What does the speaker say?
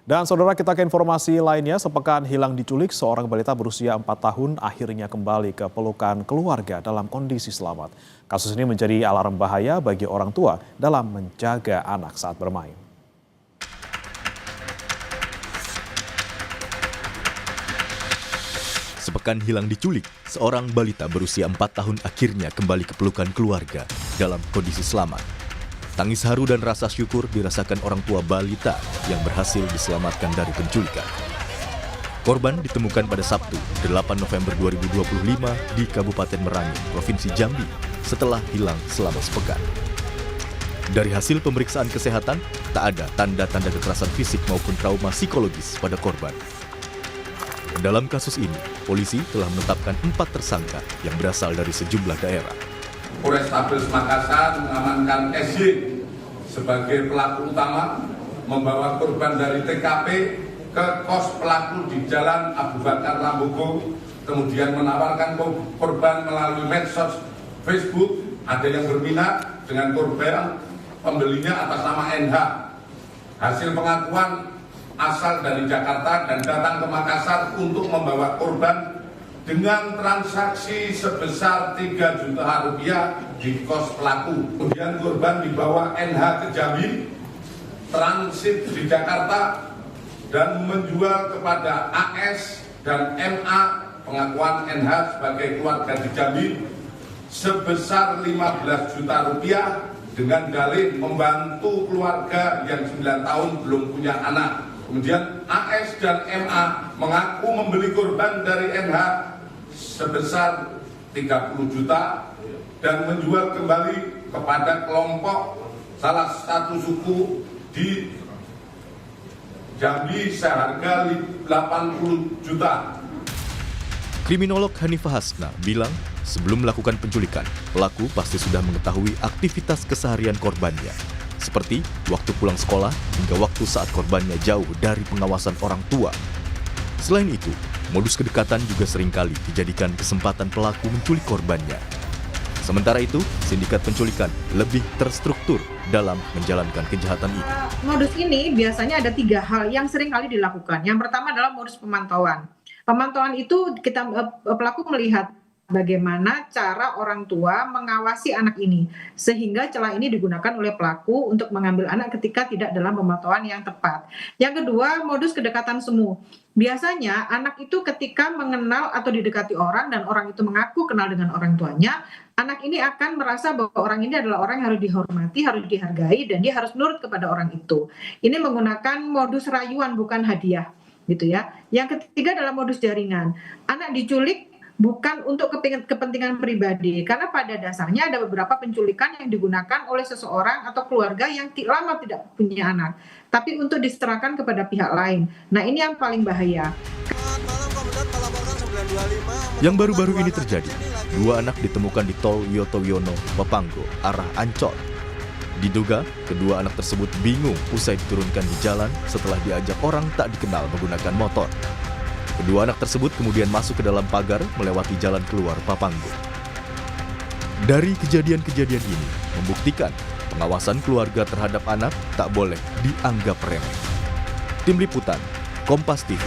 Dan saudara, kita ke informasi lainnya. Sepekan hilang diculik, seorang balita berusia 4 tahun akhirnya kembali ke pelukan keluarga dalam kondisi selamat. Kasus ini menjadi alarm bahaya bagi orang tua dalam menjaga anak saat bermain. Sepekan hilang diculik, seorang balita berusia 4 tahun akhirnya kembali ke pelukan keluarga dalam kondisi selamat. Tangis haru dan rasa syukur dirasakan orang tua balita yang berhasil diselamatkan dari penculikan. Korban ditemukan pada Sabtu, 8 November 2025 di Kabupaten Merangin, Provinsi Jambi, setelah hilang selama sepekan. Dari hasil pemeriksaan kesehatan, tak ada tanda-tanda kekerasan fisik maupun trauma psikologis pada korban. Dalam kasus ini, polisi telah menetapkan 4 tersangka yang berasal dari sejumlah daerah. Polrestabes Makassar mengamankan SY sebagai pelaku utama, membawa korban dari TKP ke kos pelaku di Jalan Abu Bakar Lambogo, kemudian menawarkan korban melalui medsos Facebook. Ada yang berminat dengan korban, pembelinya atas nama NH. Hasil pengakuan asal dari Jakarta dan datang ke Makassar untuk membawa korban dengan transaksi sebesar 3 juta rupiah di kos pelaku. Kemudian korban dibawa NH ke Jambi, transit di Jakarta, dan menjual kepada AS dan MA, pengakuan NH sebagai keluarga di Jambi, sebesar 15 juta rupiah dengan dalih membantu keluarga yang 9 tahun belum punya anak. Kemudian AS dan MA mengaku membeli korban dari NH sebesar 30 juta dan menjual kembali kepada kelompok salah satu suku di Jambi seharga 80 juta. Kriminolog Hanifah Hasna bilang, sebelum melakukan penculikan, pelaku pasti sudah mengetahui aktivitas keseharian korbannya, seperti waktu pulang sekolah hingga waktu saat korbannya jauh dari pengawasan orang tua. Selain itu, modus kedekatan juga seringkali dijadikan kesempatan pelaku menculik korbannya. Sementara itu, sindikat penculikan lebih terstruktur dalam menjalankan kejahatan ini. Modus ini biasanya ada 3 hal yang seringkali dilakukan. Yang pertama adalah modus pemantauan. Pemantauan itu pelaku melihat bagaimana cara orang tua mengawasi anak ini, sehingga celah ini digunakan oleh pelaku untuk mengambil anak ketika tidak dalam pemantauan yang tepat. Yang kedua, modus kedekatan semu. Biasanya anak itu ketika mengenal atau didekati orang dan orang itu mengaku kenal dengan orang tuanya, anak ini akan merasa bahwa orang ini adalah orang yang harus dihormati, harus dihargai, dan dia harus nurut kepada orang itu. Ini menggunakan modus rayuan, bukan hadiah, gitu ya. Yang ketiga adalah modus jaringan. Anak diculik bukan untuk kepentingan pribadi, karena pada dasarnya ada beberapa penculikan yang digunakan oleh seseorang atau keluarga yang lama tidak punya anak, tapi untuk diserahkan kepada pihak lain. Nah, ini yang paling bahaya. Yang baru-baru ini terjadi, 2 anak ditemukan di tol Wiyoto Wiono, Papanggo, arah Ancol. Diduga, kedua anak tersebut bingung usai diturunkan di jalan setelah diajak orang tak dikenal menggunakan motor. Kedua anak tersebut kemudian masuk ke dalam pagar melewati jalan keluar Papanggo. Dari kejadian-kejadian ini membuktikan pengawasan keluarga terhadap anak tak boleh dianggap remeh. Tim Liputan, Kompas TV.